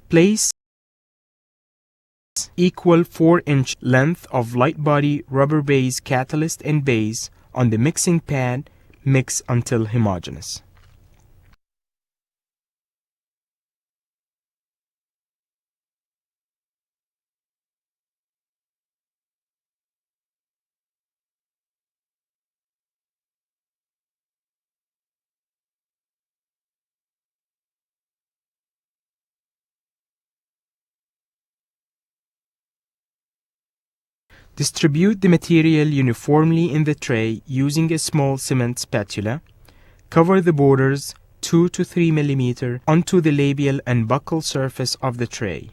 Place equal 4-inch length of light body rubber base catalyst and base on the mixing pad. Mix until homogeneous. Distribute the material uniformly in the tray using a small cement spatula. Cover the borders 2 to 3 mm onto the labial and buccal surface of the tray.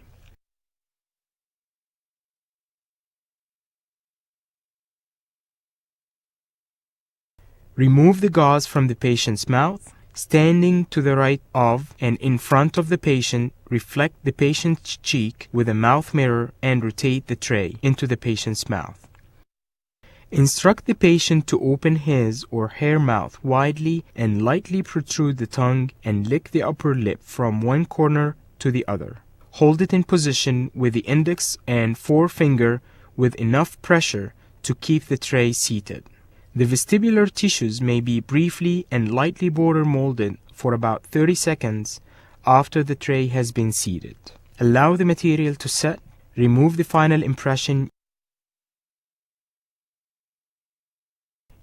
Remove the gauze from the patient's mouth. Standing to the right of and in front of the patient, reflect the patient's cheek with a mouth mirror and rotate the tray into the patient's mouth. Instruct the patient to open his or her mouth widely and lightly protrude the tongue and lick the upper lip from one corner to the other. Hold it in position with the index and forefinger with enough pressure to keep the tray seated. The vestibular tissues may be briefly and lightly border molded for about 30 seconds after the tray has been seated. Allow the material to set. Remove the final impression.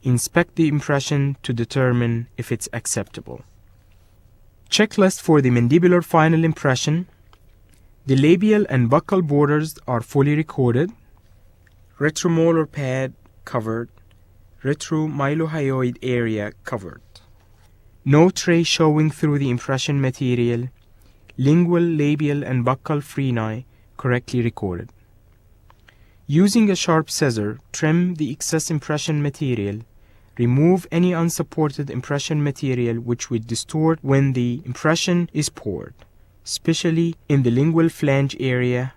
Inspect the impression to determine if it's acceptable. Checklist for the mandibular final impression. The labial and buccal borders are fully recorded. Retromolar pad covered. Retromylohyoid area covered. No tray showing through the impression material. Lingual, labial, and buccal freni correctly recorded. Using a sharp scissor, trim the excess impression material. Remove any unsupported impression material which would distort when the impression is poured, especially in the lingual flange area